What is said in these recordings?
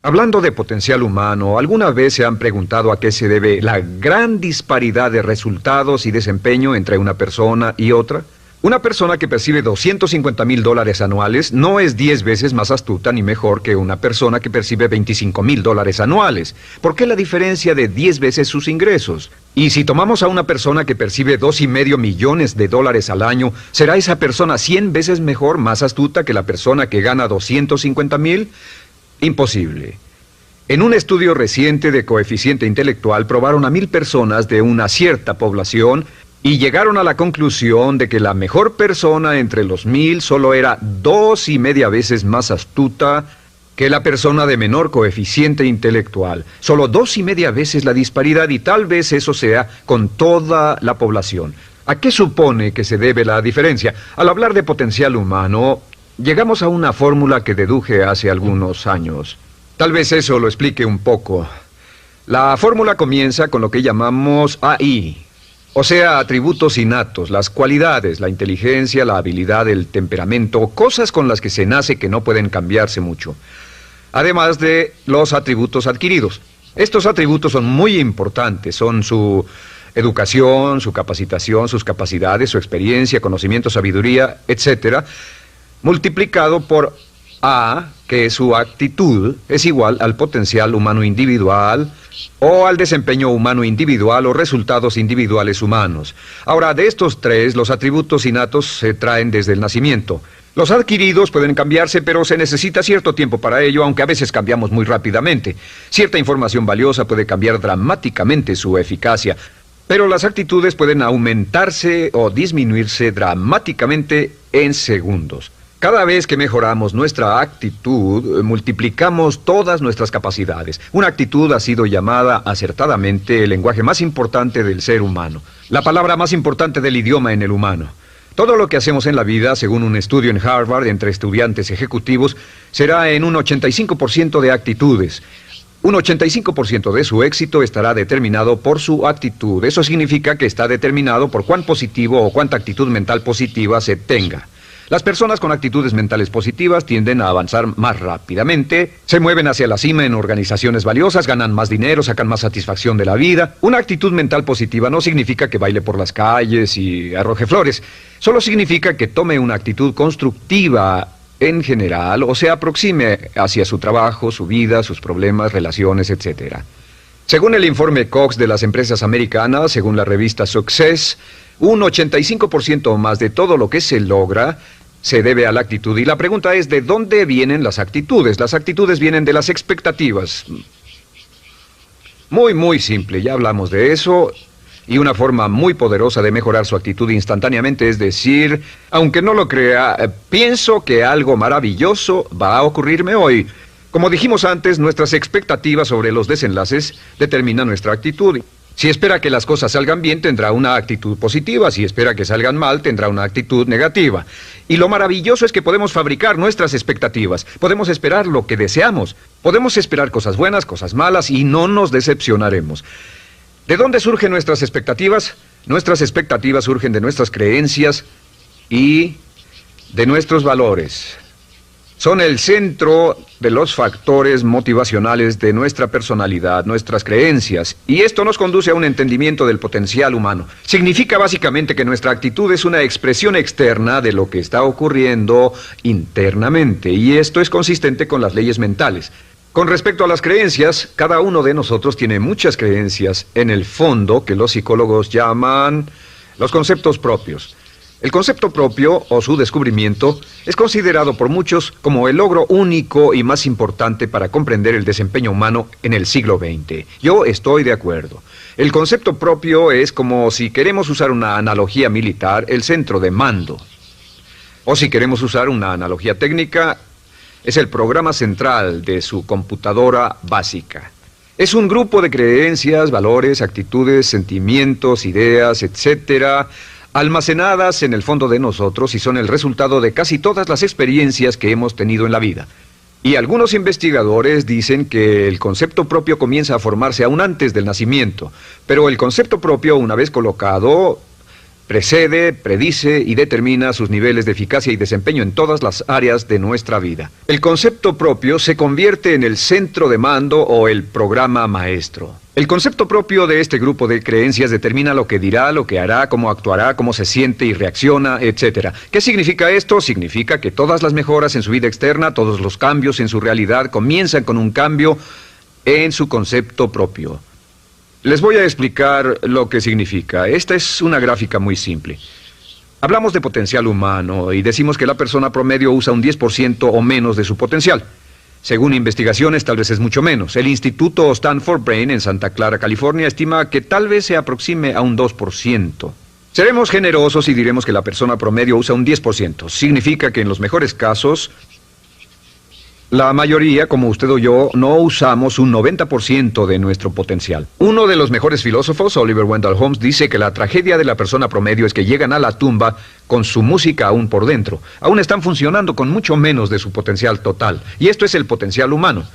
Hablando de potencial humano, ¿alguna vez se han preguntado a qué se debe la gran disparidad de resultados y desempeño entre una persona y otra? Una persona que percibe $250,000 anuales no es 10 veces más astuta ni mejor que una persona que percibe $25,000 anuales. ¿Por qué la diferencia de 10 veces sus ingresos? Y si tomamos a una persona que percibe $2,5 millones al año, ¿será esa persona 100 veces mejor, más astuta que la persona que gana $250,000? Imposible. En un estudio reciente de coeficiente intelectual probaron a 1,000 personas de una cierta población y llegaron a la conclusión de que la mejor persona entre los 1,000 solo era 2,5 veces más astuta que la persona de menor coeficiente intelectual. Solo 2,5 veces la disparidad, y tal vez eso sea con toda la población. ¿A qué supone que se debe la diferencia? Al hablar de potencial humano, llegamos a una fórmula que deduje hace algunos años. Tal vez eso lo explique un poco. La fórmula comienza con lo que llamamos AI, o sea, atributos innatos, las cualidades, la inteligencia, la habilidad, el temperamento, cosas con las que se nace que no pueden cambiarse mucho. Además de los atributos adquiridos. Estos atributos son muy importantes, son su educación, su capacitación, sus capacidades, su experiencia, conocimiento, sabiduría, etcétera, multiplicado por A, que es su actitud, es igual al potencial humano individual o al desempeño humano individual o resultados individuales humanos. Ahora, de estos tres, los atributos innatos se traen desde el nacimiento. Los adquiridos pueden cambiarse, pero se necesita cierto tiempo para ello, aunque a veces cambiamos muy rápidamente. Cierta información valiosa puede cambiar dramáticamente su eficacia, pero las actitudes pueden aumentarse o disminuirse dramáticamente en segundos. Cada vez que mejoramos nuestra actitud, multiplicamos todas nuestras capacidades. Una actitud ha sido llamada acertadamente el lenguaje más importante del ser humano, la palabra más importante del idioma en el humano. Todo lo que hacemos en la vida, según un estudio en Harvard entre estudiantes ejecutivos, será en un 85% de actitudes. Un 85% de su éxito estará determinado por su actitud. Eso significa que está determinado por cuán positivo o cuánta actitud mental positiva se tenga. Las personas con actitudes mentales positivas tienden a avanzar más rápidamente, se mueven hacia la cima en organizaciones valiosas, ganan más dinero, sacan más satisfacción de la vida. Una actitud mental positiva no significa que baile por las calles y arroje flores. Solo significa que tome una actitud constructiva en general o se aproxime hacia su trabajo, su vida, sus problemas, relaciones, etc. Según el informe Cox de las empresas americanas, según la revista Success, un 85% o más de todo lo que se logra se debe a la actitud. Y la pregunta es, ¿de dónde vienen las actitudes? Las actitudes vienen de las expectativas. Muy simple, ya hablamos de eso. Y una forma muy poderosa de mejorar su actitud instantáneamente es decir, aunque no lo crea, pienso que algo maravilloso va a ocurrirme hoy. Como dijimos antes, nuestras expectativas sobre los desenlaces determinan nuestra actitud. Si espera que las cosas salgan bien, tendrá una actitud positiva. Si espera que salgan mal, tendrá una actitud negativa. Y lo maravilloso es que podemos fabricar nuestras expectativas. Podemos esperar lo que deseamos. Podemos esperar cosas buenas, cosas malas, y no nos decepcionaremos. ¿De dónde surgen nuestras expectativas? Nuestras expectativas surgen de nuestras creencias y de nuestros valores. Son el centro de los factores motivacionales de nuestra personalidad, nuestras creencias, y esto nos conduce a un entendimiento del potencial humano. Significa básicamente que nuestra actitud es una expresión externa de lo que está ocurriendo internamente, y esto es consistente con las leyes mentales. Con respecto a las creencias, cada uno de nosotros tiene muchas creencias en el fondo que los psicólogos llaman los conceptos propios. El concepto propio, o su descubrimiento, es considerado por muchos como el logro único y más importante para comprender el desempeño humano en el siglo XX. Yo estoy de acuerdo. El concepto propio es como, si queremos usar una analogía militar, el centro de mando. O si queremos usar una analogía técnica, es el programa central de su computadora básica. Es un grupo de creencias, valores, actitudes, sentimientos, ideas, etcétera, almacenadas en el fondo de nosotros y son el resultado de casi todas las experiencias que hemos tenido en la vida. Y algunos investigadores dicen que el concepto propio comienza a formarse aún antes del nacimiento, pero el concepto propio, una vez colocado, Precede, predice y determina sus niveles de eficacia y desempeño en todas las áreas de nuestra vida. El concepto propio se convierte en el centro de mando o el programa maestro. El concepto propio de este grupo de creencias determina lo que dirá, lo que hará, cómo actuará, cómo se siente y reacciona, etc. ¿Qué significa esto? Significa que todas las mejoras en su vida externa, todos los cambios en su realidad comienzan con un cambio en su concepto propio. Les voy a explicar lo que significa. Esta es una gráfica muy simple. Hablamos de potencial humano y decimos que la persona promedio usa un 10% o menos de su potencial. Según investigaciones, tal vez es mucho menos. El Instituto Stanford Brain en Santa Clara, California, estima que tal vez se aproxime a un 2%. Seremos generosos y diremos que la persona promedio usa un 10%. Significa que en los mejores casos, la mayoría, como usted o yo, no usamos un 90% de nuestro potencial. Uno de los mejores filósofos, Oliver Wendell Holmes, dice que la tragedia de la persona promedio es que llegan a la tumba con su música aún por dentro. Aún están funcionando con mucho menos de su potencial total. Y esto es el potencial humano.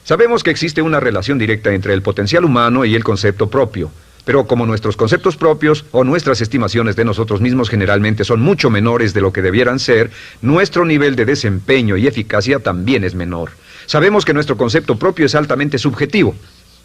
Sabemos que existe una relación directa entre el potencial humano y el concepto propio. Pero como nuestros conceptos propios o nuestras estimaciones de nosotros mismos generalmente son mucho menores de lo que debieran ser, nuestro nivel de desempeño y eficacia también es menor. Sabemos que nuestro concepto propio es altamente subjetivo.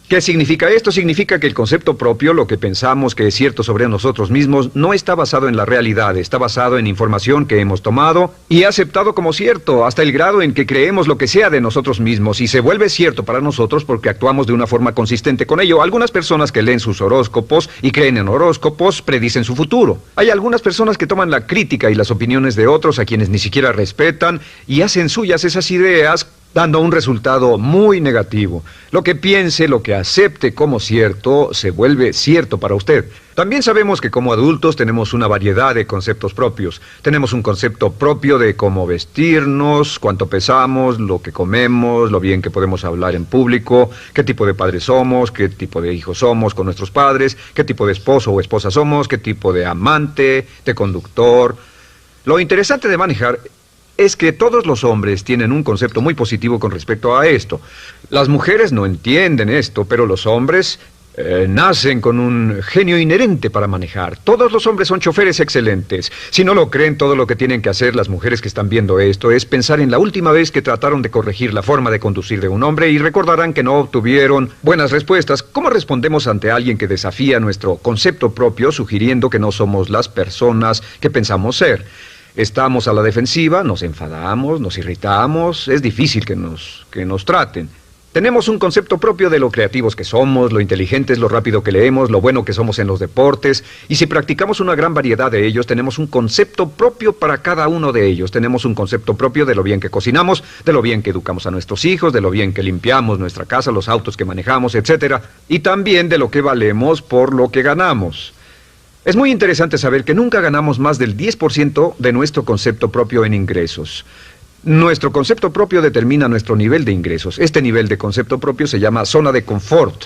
¿Qué significa esto? Significa que el concepto propio, lo que pensamos que es cierto sobre nosotros mismos, no está basado en la realidad, está basado en información que hemos tomado y aceptado como cierto, hasta el grado en que creemos lo que sea de nosotros mismos y se vuelve cierto para nosotros porque actuamos de una forma consistente con ello. Algunas personas que leen sus horóscopos y creen en horóscopos predicen su futuro. Hay algunas personas que toman la crítica y las opiniones de otros a quienes ni siquiera respetan y hacen suyas esas ideas, dando un resultado muy negativo. Lo que piense, lo que acepte como cierto, se vuelve cierto para usted. También sabemos que como adultos tenemos una variedad de conceptos propios. Tenemos un concepto propio de cómo vestirnos, cuánto pesamos, lo que comemos, lo bien que podemos hablar en público, qué tipo de padres somos, qué tipo de hijos somos con nuestros padres, qué tipo de esposo o esposa somos, qué tipo de amante, de conductor. Lo interesante de manejar es que todos los hombres tienen un concepto muy positivo con respecto a esto. Las mujeres no entienden esto, pero los hombres nacen con un genio inherente para manejar. Todos los hombres son choferes excelentes. Si no lo creen, todo lo que tienen que hacer las mujeres que están viendo esto es pensar en la última vez que trataron de corregir la forma de conducir de un hombre y recordarán que no obtuvieron buenas respuestas. ¿Cómo respondemos ante alguien que desafía nuestro concepto propio, sugiriendo que no somos las personas que pensamos ser? Estamos a la defensiva, nos enfadamos, nos irritamos, es difícil que nos traten. Tenemos un concepto propio de lo creativos que somos, lo inteligentes, lo rápido que leemos, lo bueno que somos en los deportes, y si practicamos una gran variedad de ellos, tenemos un concepto propio para cada uno de ellos. Tenemos un concepto propio de lo bien que cocinamos, de lo bien que educamos a nuestros hijos, de lo bien que limpiamos nuestra casa, los autos que manejamos, etc. Y también de lo que valemos por lo que ganamos. Es muy interesante saber que nunca ganamos más del 10% de nuestro concepto propio en ingresos. Nuestro concepto propio determina nuestro nivel de ingresos. Este nivel de concepto propio se llama zona de confort.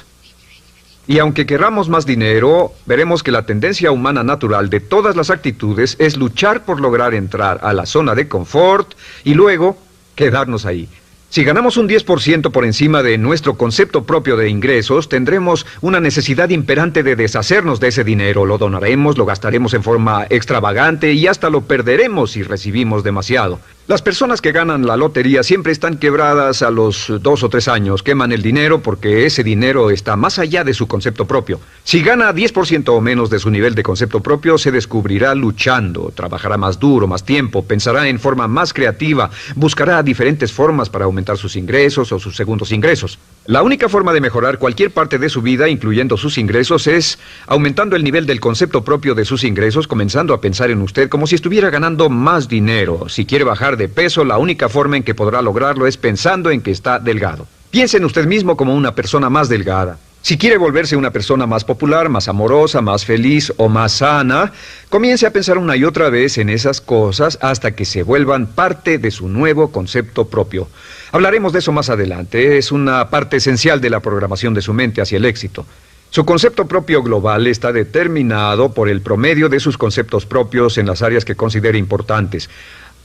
Y aunque querramos más dinero, veremos que la tendencia humana natural de todas las actitudes es luchar por lograr entrar a la zona de confort y luego quedarnos ahí. Si ganamos un 10% por encima de nuestro concepto propio de ingresos, tendremos una necesidad imperante de deshacernos de ese dinero. Lo donaremos, lo gastaremos en forma extravagante y hasta lo perderemos si recibimos demasiado. Las personas que ganan la lotería siempre están quebradas a los 2 o 3 años. Queman el dinero porque ese dinero está más allá de su concepto propio. Si gana 10% o menos de su nivel de concepto propio, se descubrirá luchando, trabajará más duro, más tiempo, pensará en forma más creativa, buscará diferentes formas para aumentar sus ingresos o sus segundos ingresos. La única forma de mejorar cualquier parte de su vida, incluyendo sus ingresos, es aumentando el nivel del concepto propio de sus ingresos, comenzando a pensar en usted como si estuviera ganando más dinero. Si quiere bajar de peso, la única forma en que podrá lograrlo es pensando en que está delgado. Piense en usted mismo como una persona más delgada. Si quiere volverse una persona más popular, más amorosa, más feliz o más sana, comience a pensar una y otra vez en esas cosas hasta que se vuelvan parte de su nuevo concepto propio. Hablaremos de eso más adelante. Es una parte esencial de la programación de su mente hacia el éxito. Su concepto propio global está determinado por el promedio de sus conceptos propios en las áreas que considere importantes.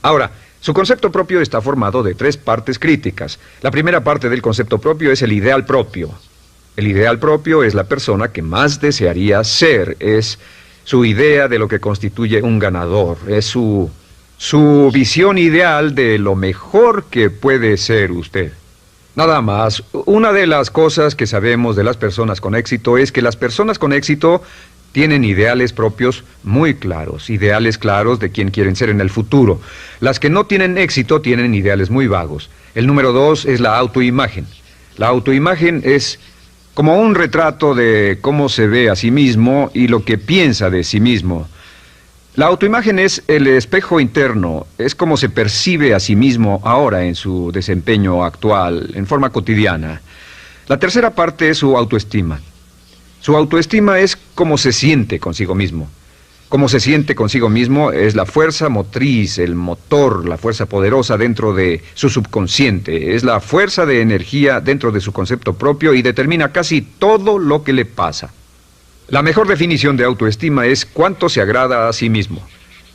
Ahora, su concepto propio está formado de 3 partes críticas. La primera parte del concepto propio es el ideal propio. El ideal propio es la persona que más desearía ser, es su idea de lo que constituye un ganador, es su visión ideal de lo mejor que puede ser usted. Nada más, una de las cosas que sabemos de las personas con éxito es que las personas con éxito tienen ideales propios muy claros, ideales claros de quién quieren ser en el futuro. Las que no tienen éxito tienen ideales muy vagos. El número 2 es la autoimagen. La autoimagen es como un retrato de cómo se ve a sí mismo y lo que piensa de sí mismo. La autoimagen es el espejo interno, es como se percibe a sí mismo ahora en su desempeño actual, en forma cotidiana. La tercera parte es su autoestima. Su autoestima es cómo se siente consigo mismo. Cómo se siente consigo mismo es la fuerza motriz, el motor, la fuerza poderosa dentro de su subconsciente. Es la fuerza de energía dentro de su concepto propio y determina casi todo lo que le pasa. La mejor definición de autoestima es cuánto se agrada a sí mismo.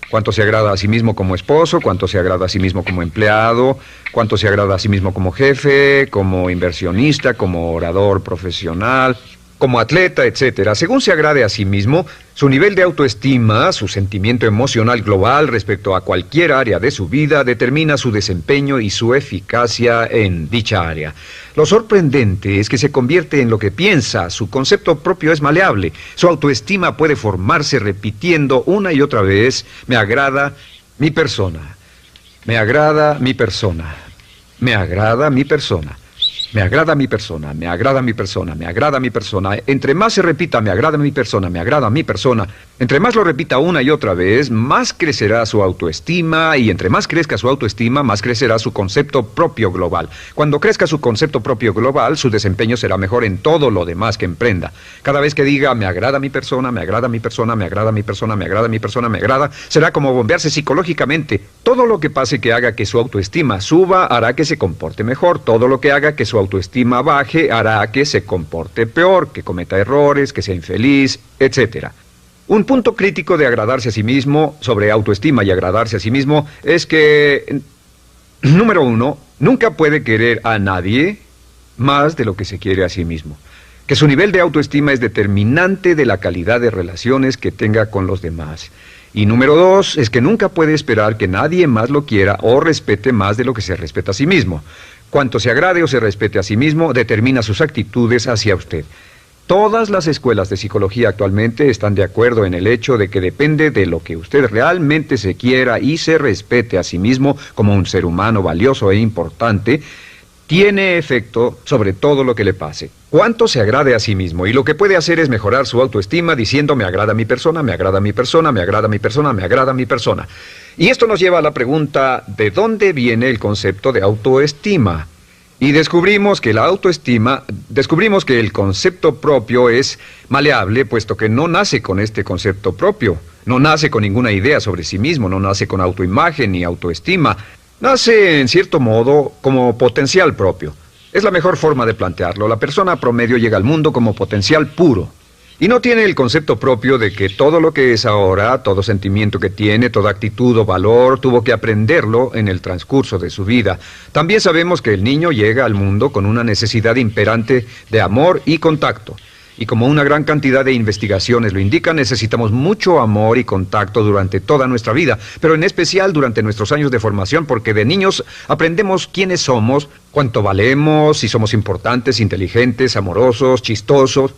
Cuánto se agrada a sí mismo como esposo, cuánto se agrada a sí mismo como empleado, cuánto se agrada a sí mismo como jefe, como inversionista, como orador profesional, como atleta, etcétera. Según se agrade a sí mismo, su nivel de autoestima, su sentimiento emocional global respecto a cualquier área de su vida, determina su desempeño y su eficacia en dicha área. Lo sorprendente es que se convierte en lo que piensa, su concepto propio es maleable, su autoestima puede formarse repitiendo una y otra vez: me agrada mi persona, me agrada mi persona, me agrada mi persona. Me agrada mi persona, me agrada mi persona, me agrada mi persona. Entre más se repita, me agrada mi persona, me agrada mi persona, entre más lo repita una y otra vez, más crecerá su autoestima, y entre más crezca su autoestima, más crecerá su concepto propio global. Cuando crezca su concepto propio global, su desempeño será mejor en todo lo demás que emprenda. Cada vez que diga, me agrada mi persona, me agrada mi persona, me agrada mi persona, me agrada mi persona, me agrada, será como bombearse psicológicamente. Todo lo que pase que haga que su autoestima suba, hará que se comporte mejor. Todo lo que haga que su autoestima baje, hará que se comporte peor, que cometa errores, que sea infeliz, etc. Un punto crítico de agradarse a sí mismo, sobre autoestima y agradarse a sí mismo, es que, número 1, nunca puede querer a nadie más de lo que se quiere a sí mismo. Que su nivel de autoestima es determinante de la calidad de relaciones que tenga con los demás. Y número 2, es que nunca puede esperar que nadie más lo quiera o respete más de lo que se respeta a sí mismo. Cuanto se agrade o se respete a sí mismo, determina sus actitudes hacia usted. Todas las escuelas de psicología actualmente están de acuerdo en el hecho de que depende de lo que usted realmente se quiera y se respete a sí mismo como un ser humano valioso e importante, tiene efecto sobre todo lo que le pase. Cuánto se agrade a sí mismo, y lo que puede hacer es mejorar su autoestima diciendo: me agrada mi persona, me agrada mi persona, me agrada mi persona, me agrada mi persona. Y esto nos lleva a la pregunta: ¿de dónde viene el concepto de autoestima? Y descubrimos que el concepto propio es maleable, puesto que no nace con este concepto propio, no nace con ninguna idea sobre sí mismo, no nace con autoimagen ni autoestima. Nace, en cierto modo, como potencial propio. Es la mejor forma de plantearlo. La persona promedio llega al mundo como potencial puro. Y no tiene el concepto propio de que todo lo que es ahora, todo sentimiento que tiene, toda actitud o valor, tuvo que aprenderlo en el transcurso de su vida. También sabemos que el niño llega al mundo con una necesidad imperante de amor y contacto. Y como una gran cantidad de investigaciones lo indican, necesitamos mucho amor y contacto durante toda nuestra vida, pero en especial durante nuestros años de formación, porque de niños aprendemos quiénes somos, cuánto valemos, si somos importantes, inteligentes, amorosos, chistosos.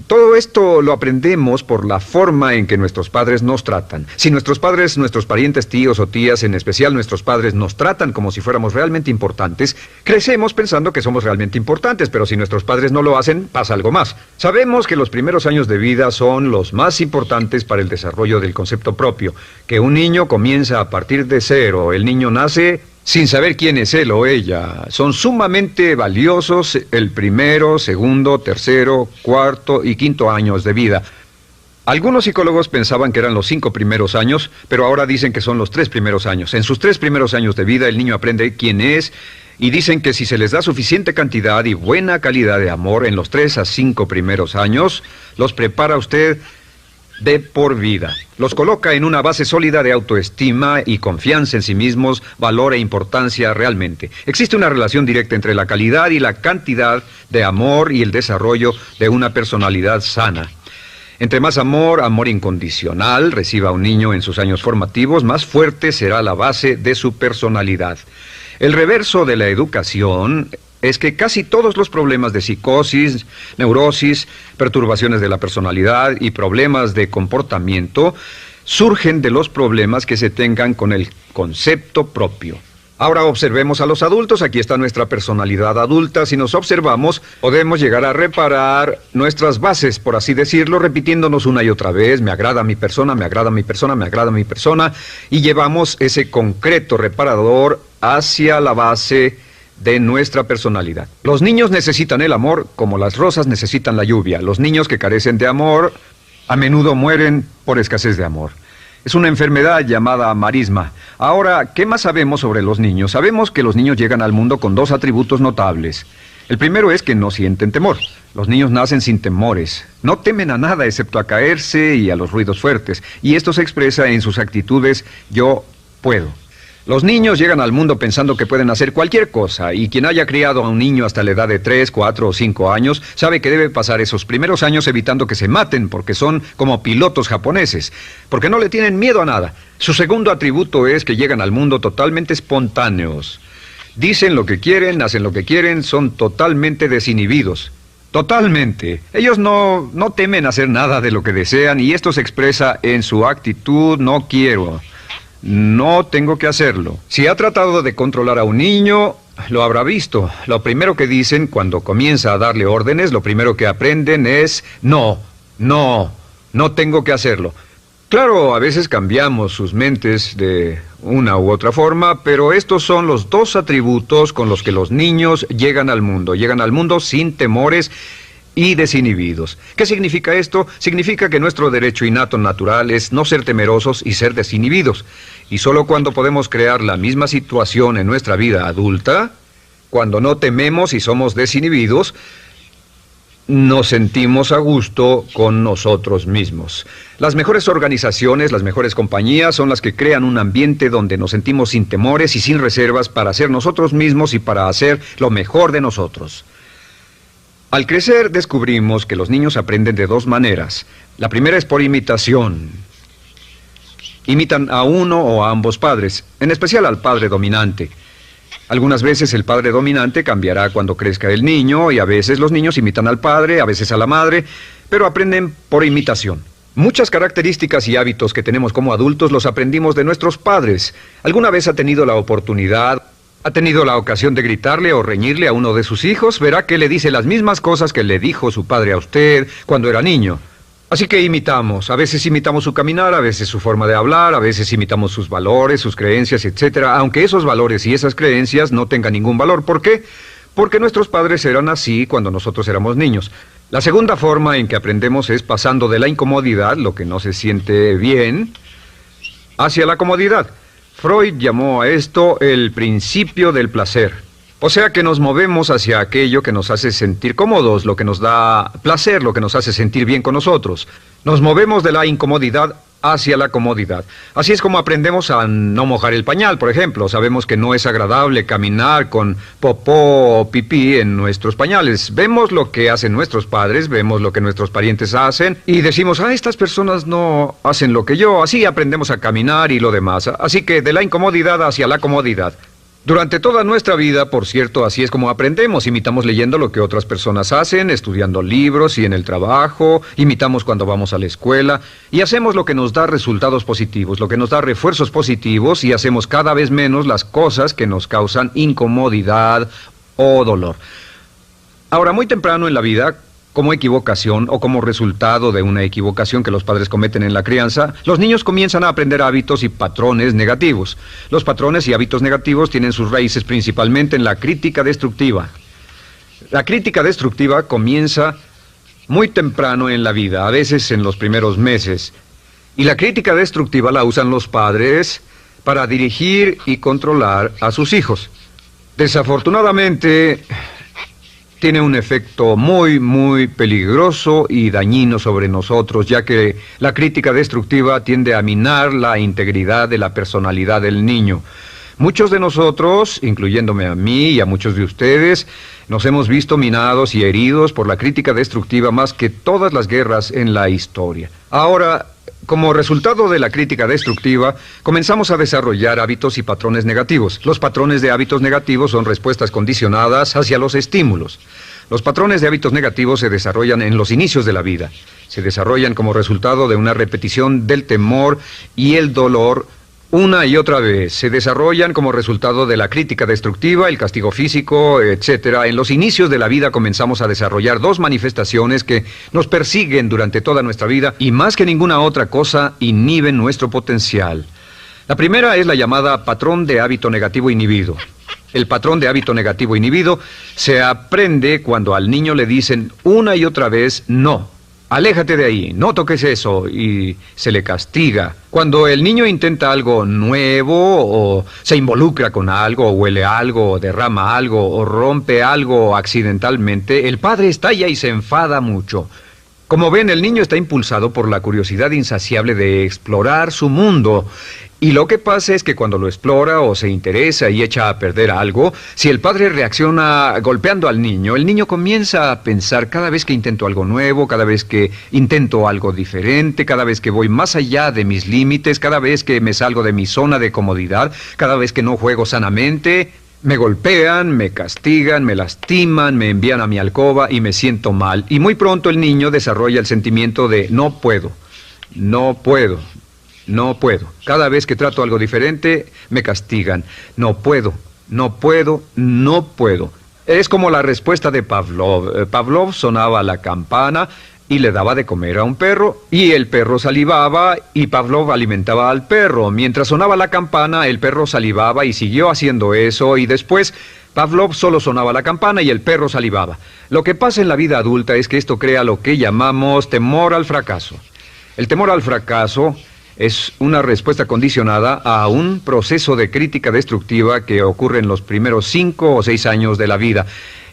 Todo esto lo aprendemos por la forma en que nuestros padres nos tratan. Si nuestros padres, nuestros parientes, tíos o tías, en especial nuestros padres, nos tratan como si fuéramos realmente importantes, crecemos pensando que somos realmente importantes, pero si nuestros padres no lo hacen, pasa algo más. Sabemos que los primeros años de vida son los más importantes para el desarrollo del concepto propio, que un niño comienza a partir de cero. El niño nace sin saber quién es él o ella. Son sumamente valiosos el primero, segundo, tercero, cuarto y quinto años de vida. Algunos psicólogos pensaban que eran los 5 primeros años, pero ahora dicen que son los 3 primeros años. En sus 3 primeros años de vida el niño aprende quién es, y dicen que si se les da suficiente cantidad y buena calidad de amor en los 3 a 5 primeros años, los prepara usted de por vida. Los coloca en una base sólida de autoestima y confianza en sí mismos, valor e importancia realmente. Existe una relación directa entre la calidad y la cantidad de amor y el desarrollo de una personalidad sana. Entre más amor, amor incondicional, reciba un niño en sus años formativos, más fuerte será la base de su personalidad. El reverso de la educación es que casi todos los problemas de psicosis, neurosis, perturbaciones de la personalidad y problemas de comportamiento surgen de los problemas que se tengan con el concepto propio. Ahora observemos a los adultos. Aquí está nuestra personalidad adulta. Si nos observamos, podemos llegar a reparar nuestras bases, por así decirlo, repitiéndonos una y otra vez: me agrada mi persona, me agrada mi persona, me agrada mi persona, y llevamos ese concreto reparador hacia la base de nuestra personalidad. Los niños necesitan el amor como las rosas necesitan la lluvia. Los niños que carecen de amor a menudo mueren por escasez de amor. Es una enfermedad llamada marisma. Ahora, ¿qué más sabemos sobre los niños? Sabemos que los niños llegan al mundo con dos atributos notables. El primero es que no sienten temor. Los niños nacen sin temores. No temen a nada excepto a caerse y a los ruidos fuertes. Y esto se expresa en sus actitudes: yo puedo. Los niños llegan al mundo pensando que pueden hacer cualquier cosa, y quien haya criado a un niño hasta la edad de 3, 4 o 5 años sabe que debe pasar esos primeros años evitando que se maten, porque son como pilotos japoneses, porque no le tienen miedo a nada. Su segundo atributo es que llegan al mundo totalmente espontáneos. Dicen lo que quieren, hacen lo que quieren, son totalmente desinhibidos. Totalmente. Ellos no temen hacer nada de lo que desean, y esto se expresa en su actitud: no quiero. No tengo que hacerlo. Si ha tratado de controlar a un niño, lo habrá visto. Lo primero que dicen cuando comienza a darle órdenes, lo primero que aprenden es: no tengo que hacerlo. Claro, a veces cambiamos sus mentes de una u otra forma, pero estos son los dos atributos con los que los niños llegan al mundo. Llegan al mundo sin temores y desinhibidos. ¿Qué significa esto? Significa que nuestro derecho innato natural es no ser temerosos y ser desinhibidos. Y solo cuando podemos crear la misma situación en nuestra vida adulta, cuando no tememos y somos desinhibidos, nos sentimos a gusto con nosotros mismos. Las mejores organizaciones, las mejores compañías son las que crean un ambiente donde nos sentimos sin temores y sin reservas para ser nosotros mismos y para hacer lo mejor de nosotros. Al crecer descubrimos que los niños aprenden de dos maneras. La primera es por imitación. Imitan a uno o a ambos padres, en especial al padre dominante. Algunas veces el padre dominante cambiará cuando crezca el niño, y a veces los niños imitan al padre, a veces a la madre, pero aprenden por imitación. Muchas características y hábitos que tenemos como adultos los aprendimos de nuestros padres. ¿Alguna vez ha tenido la ocasión de gritarle o reñirle a uno de sus hijos? Verá que le dice las mismas cosas que le dijo su padre a usted cuando era niño. Así que imitamos. A veces imitamos su caminar, a veces su forma de hablar, a veces imitamos sus valores, sus creencias, etc. Aunque esos valores y esas creencias no tengan ningún valor. ¿Por qué? Porque nuestros padres eran así cuando nosotros éramos niños. La segunda forma en que aprendemos es pasando de la incomodidad, lo que no se siente bien, hacia la comodidad. Freud llamó a esto el principio del placer. O sea que nos movemos hacia aquello que nos hace sentir cómodos, lo que nos da placer, lo que nos hace sentir bien con nosotros. Nos movemos de la incomodidad hacia la comodidad. Así es como aprendemos a no mojar el pañal, por ejemplo. Sabemos que no es agradable caminar con popó o pipí en nuestros pañales. Vemos lo que hacen nuestros padres, vemos lo que nuestros parientes hacen y decimos: estas personas no hacen lo que yo. Así aprendemos a caminar y lo demás. Así que de la incomodidad hacia la comodidad. Durante toda nuestra vida, por cierto, así es como aprendemos. Imitamos leyendo lo que otras personas hacen, estudiando libros y en el trabajo, imitamos cuando vamos a la escuela, y hacemos lo que nos da resultados positivos, lo que nos da refuerzos positivos, y hacemos cada vez menos las cosas que nos causan incomodidad o dolor. Ahora, muy temprano en la vida, como equivocación o como resultado de una equivocación que los padres cometen en la crianza, los niños comienzan a aprender hábitos y patrones negativos. Los patrones y hábitos negativos tienen sus raíces principalmente en la crítica destructiva. La crítica destructiva comienza muy temprano en la vida, a veces en los primeros meses. Y la crítica destructiva la usan los padres para dirigir y controlar a sus hijos. Desafortunadamente, tiene un efecto muy peligroso y dañino sobre nosotros, ya que la crítica destructiva tiende a minar la integridad de la personalidad del niño. Muchos de nosotros, incluyéndome a mí y a muchos de ustedes, nos hemos visto minados y heridos por la crítica destructiva más que todas las guerras en la historia. Ahora, como resultado de la crítica destructiva, comenzamos a desarrollar hábitos y patrones negativos. Los patrones de hábitos negativos son respuestas condicionadas hacia los estímulos. Los patrones de hábitos negativos se desarrollan en los inicios de la vida. Se desarrollan como resultado de una repetición del temor y el dolor una y otra vez. Se desarrollan como resultado de la crítica destructiva, el castigo físico, etc. En los inicios de la vida comenzamos a desarrollar dos manifestaciones que nos persiguen durante toda nuestra vida y más que ninguna otra cosa inhiben nuestro potencial. La primera es la llamada patrón de hábito negativo inhibido. El patrón de hábito negativo inhibido se aprende cuando al niño le dicen una y otra vez no. Aléjate de ahí, no toques eso, y se le castiga. Cuando el niño intenta algo nuevo, o se involucra con algo, o huele algo, o derrama algo, o rompe algo accidentalmente, el padre estalla y se enfada mucho. Como ven, el niño está impulsado por la curiosidad insaciable de explorar su mundo. Y lo que pasa es que cuando lo explora o se interesa y echa a perder algo, si el padre reacciona golpeando al niño, el niño comienza a pensar cada vez que intento algo nuevo, cada vez que intento algo diferente, cada vez que voy más allá de mis límites, cada vez que me salgo de mi zona de comodidad, cada vez que no juego sanamente, me golpean, me castigan, me lastiman, me envían a mi alcoba y me siento mal. Y muy pronto el niño desarrolla el sentimiento de no puedo, no puedo. No puedo. Cada vez que trato algo diferente, me castigan. No puedo, no puedo, no puedo. Es como la respuesta de Pavlov. Pavlov sonaba la campana y le daba de comer a un perro, y el perro salivaba, y Pavlov alimentaba al perro. Mientras sonaba la campana, el perro salivaba y siguió haciendo eso, y después Pavlov solo sonaba la campana y el perro salivaba. Lo que pasa en la vida adulta es que esto crea lo que llamamos temor al fracaso. El temor al fracaso es una respuesta condicionada a un proceso de crítica destructiva que ocurre en los primeros 5 o 6 años de la vida.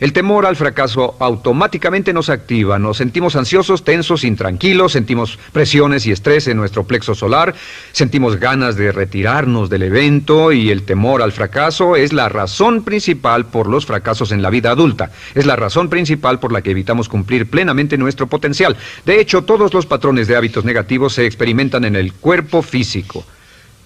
El temor al fracaso automáticamente nos activa, nos sentimos ansiosos, tensos, intranquilos, sentimos presiones y estrés en nuestro plexo solar, sentimos ganas de retirarnos del evento, y el temor al fracaso es la razón principal por los fracasos en la vida adulta. Es la razón principal por la que evitamos cumplir plenamente nuestro potencial. De hecho, todos los patrones de hábitos negativos se experimentan en el cuerpo físico.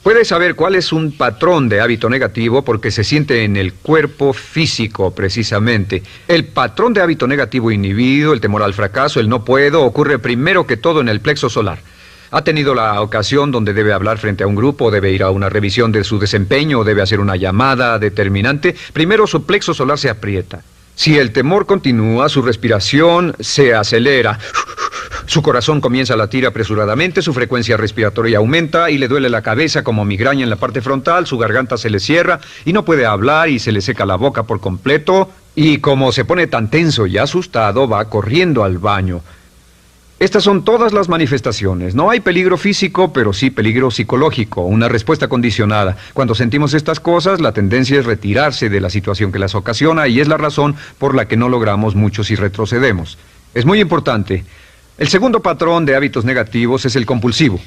Puedes saber cuál es un patrón de hábito negativo porque se siente en el cuerpo físico, precisamente. El patrón de hábito negativo inhibido, el temor al fracaso, el no puedo, ocurre primero que todo en el plexo solar. ¿Ha tenido la ocasión donde debe hablar frente a un grupo, debe ir a una revisión de su desempeño, o debe hacer una llamada determinante? Primero su plexo solar se aprieta. Si el temor continúa, su respiración se acelera. Su corazón comienza a latir apresuradamente, su frecuencia respiratoria aumenta y le duele la cabeza como migraña en la parte frontal, su garganta se le cierra y no puede hablar y se le seca la boca por completo, y como se pone tan tenso y asustado, va corriendo al baño. Estas son todas las manifestaciones. No hay peligro físico, pero sí peligro psicológico, una respuesta condicionada. Cuando sentimos estas cosas, la tendencia es retirarse de la situación que las ocasiona, y es la razón por la que no logramos mucho si retrocedemos. Es muy importante. El segundo patrón de hábitos negativos es el compulsivo.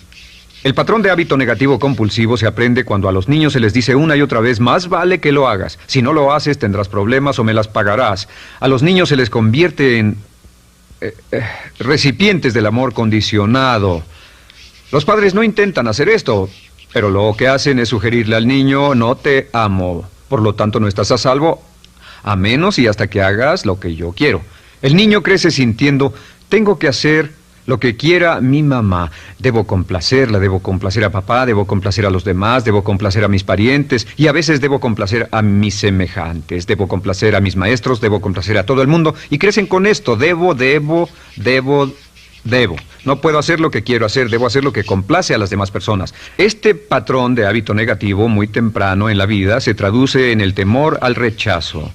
El patrón de hábito negativo compulsivo se aprende cuando a los niños se les dice una y otra vez: más vale que lo hagas. Si no lo haces, tendrás problemas o me las pagarás. A los niños se les convierte en recipientes del amor condicionado. Los padres no intentan hacer esto, pero lo que hacen es sugerirle al niño: no te amo, por lo tanto no estás a salvo, a menos y hasta que hagas lo que yo quiero. El niño crece sintiendo: tengo que hacer lo que quiera mi mamá. Debo complacerla, debo complacer a papá, debo complacer a los demás, debo complacer a mis parientes, y a veces debo complacer a mis semejantes, debo complacer a mis maestros, debo complacer a todo el mundo, y crecen con esto: debo. No puedo hacer lo que quiero hacer, debo hacer lo que complace a las demás personas. Este patrón de hábito negativo muy temprano en la vida se traduce en el temor al rechazo.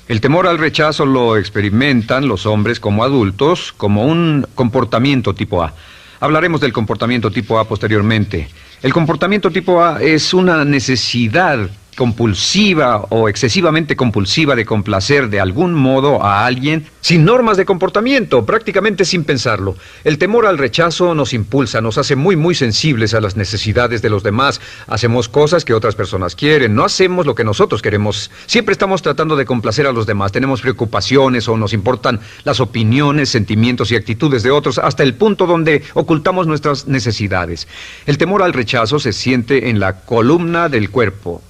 El temor al rechazo lo experimentan los hombres como adultos como un comportamiento tipo A. Hablaremos del comportamiento tipo A posteriormente. El comportamiento tipo A es una necesidad compulsiva o excesivamente compulsiva de complacer de algún modo a alguien sin normas de comportamiento, prácticamente sin pensarlo. El temor al rechazo nos impulsa, nos hace muy sensibles a las necesidades de los demás. Hacemos cosas que otras personas quieren, no hacemos lo que nosotros queremos. Siempre estamos tratando de complacer a los demás. Tenemos preocupaciones o nos importan las opiniones, sentimientos y actitudes de otros hasta el punto donde ocultamos nuestras necesidades. El temor al rechazo se siente en la columna del cuerpo.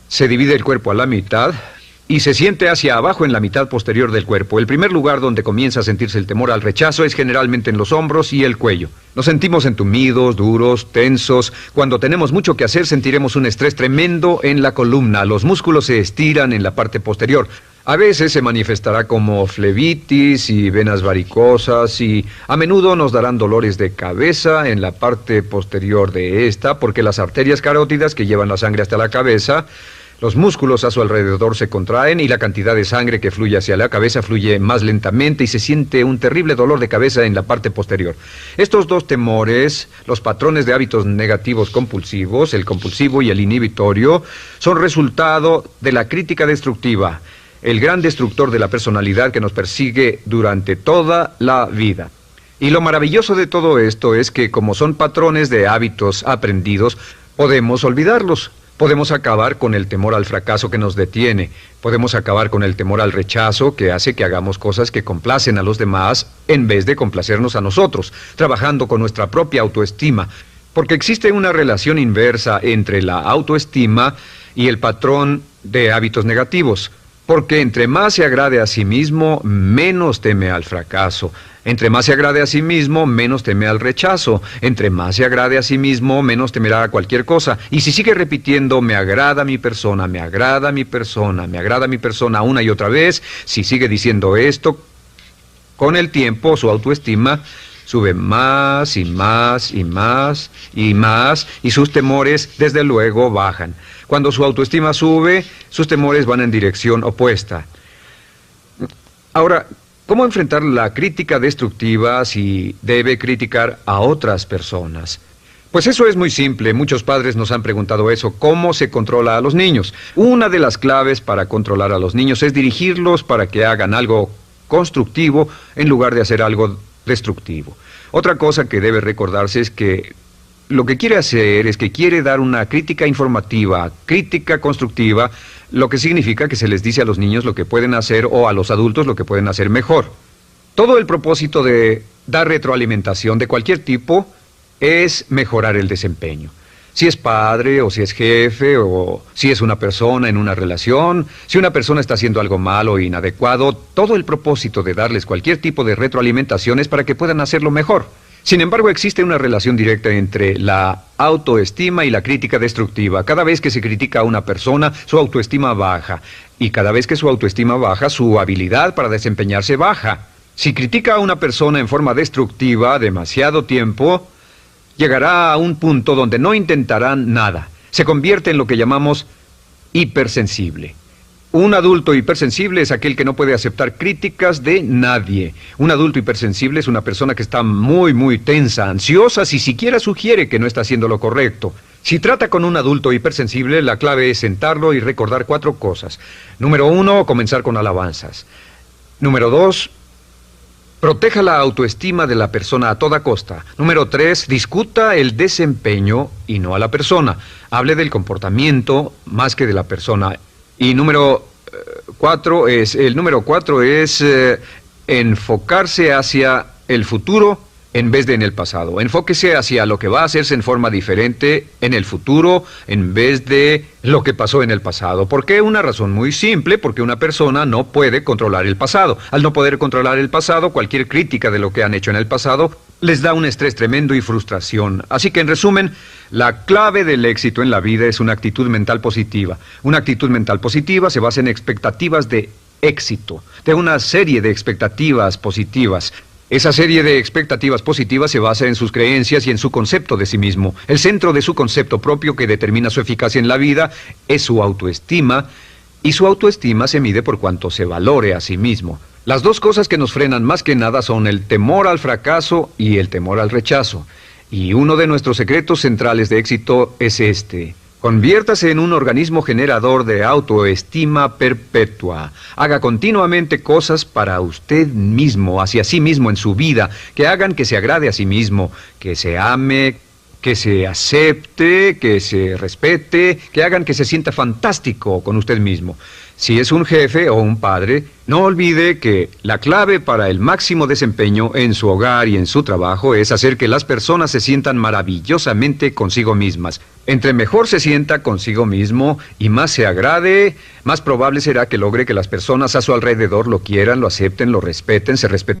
Se divide el cuerpo a la mitad y se siente hacia abajo en la mitad posterior del cuerpo. El primer lugar donde comienza a sentirse el temor al rechazo es generalmente en los hombros y el cuello. Nos sentimos entumidos, duros, tensos. Cuando tenemos mucho que hacer sentiremos un estrés tremendo en la columna. Los músculos se estiran en la parte posterior. A veces se manifestará como flebitis y venas varicosas y a menudo nos darán dolores de cabeza en la parte posterior de esta porque las arterias carótidas que llevan la sangre hasta la cabeza, los músculos a su alrededor se contraen y la cantidad de sangre que fluye hacia la cabeza fluye más lentamente y se siente un terrible dolor de cabeza en la parte posterior. Estos dos temores, los patrones de hábitos negativos compulsivos, el compulsivo y el inhibitorio, son resultado de la crítica destructiva, el gran destructor de la personalidad que nos persigue durante toda la vida. Y lo maravilloso de todo esto es que como son patrones de hábitos aprendidos, podemos olvidarlos. Podemos acabar con el temor al fracaso que nos detiene. Podemos acabar con el temor al rechazo que hace que hagamos cosas que complacen a los demás en vez de complacernos a nosotros, trabajando con nuestra propia autoestima. Porque existe una relación inversa entre la autoestima y el patrón de hábitos negativos. Porque entre más se agrade a sí mismo, menos teme al fracaso. Entre más se agrade a sí mismo, menos teme al rechazo. Entre más se agrade a sí mismo, menos temerá a cualquier cosa. Y si sigue repitiendo, me agrada mi persona, me agrada mi persona, me agrada mi persona una y otra vez, si sigue diciendo esto, con el tiempo su autoestima sube más y más y más y más y sus temores desde luego bajan. Cuando su autoestima sube, sus temores van en dirección opuesta. Ahora, ¿cómo enfrentar la crítica destructiva si debe criticar a otras personas? Pues eso es muy simple. Muchos padres nos han preguntado eso. ¿Cómo se controla a los niños? Una de las claves para controlar a los niños es dirigirlos para que hagan algo constructivo en lugar de hacer algo destructivo. Otra cosa que debe recordarse es que lo que quiere hacer es que quiere dar una crítica informativa, crítica constructiva, lo que significa que se les dice a los niños lo que pueden hacer o a los adultos lo que pueden hacer mejor. Todo el propósito de dar retroalimentación de cualquier tipo es mejorar el desempeño. Si es padre o si es jefe o si es una persona en una relación, si una persona está haciendo algo malo o inadecuado, todo el propósito de darles cualquier tipo de retroalimentación es para que puedan hacerlo mejor. Sin embargo, existe una relación directa entre la autoestima y la crítica destructiva. Cada vez que se critica a una persona, su autoestima baja. Y cada vez que su autoestima baja, su habilidad para desempeñarse baja. Si critica a una persona en forma destructiva demasiado tiempo, llegará a un punto donde no intentarán nada. Se convierte en lo que llamamos hipersensible. Un adulto hipersensible es aquel que no puede aceptar críticas de nadie. Un adulto hipersensible es una persona que está muy tensa, ansiosa, si siquiera sugiere que no está haciendo lo correcto. Si trata con un adulto hipersensible, la clave es sentarlo y recordar 4 cosas. Número 1, comenzar con alabanzas. Número 2, proteja la autoestima de la persona a toda costa. Número 3, discuta el desempeño y no a la persona. Hable del comportamiento más que de la persona. Y número 4 es enfocarse hacia el futuro en vez de en el pasado. Enfóquese hacia lo que va a hacerse en forma diferente en el futuro en vez de lo que pasó en el pasado. ¿Por qué? Una razón muy simple, porque una persona no puede controlar el pasado. Al no poder controlar el pasado, cualquier crítica de lo que han hecho en el pasado les da un estrés tremendo y frustración. Así que, en resumen, la clave del éxito en la vida es una actitud mental positiva. Una actitud mental positiva se basa en expectativas de éxito, de una serie de expectativas positivas. Esa serie de expectativas positivas se basa en sus creencias y en su concepto de sí mismo. El centro de su concepto propio que determina su eficacia en la vida es su autoestima, y su autoestima se mide por cuanto se valore a sí mismo. Las dos cosas que nos frenan más que nada son el temor al fracaso y el temor al rechazo. Y uno de nuestros secretos centrales de éxito es este. Conviértase en un organismo generador de autoestima perpetua. Haga continuamente cosas para usted mismo, hacia sí mismo en su vida, que hagan que se agrade a sí mismo, que se ame, que se acepte, que se respete, que hagan que se sienta fantástico con usted mismo. Si es un jefe o un padre, no olvide que la clave para el máximo desempeño en su hogar y en su trabajo es hacer que las personas se sientan maravillosamente consigo mismas. Entre mejor se sienta consigo mismo y más se agrade, más probable será que logre que las personas a su alrededor lo quieran, lo acepten, lo respeten, se respeten.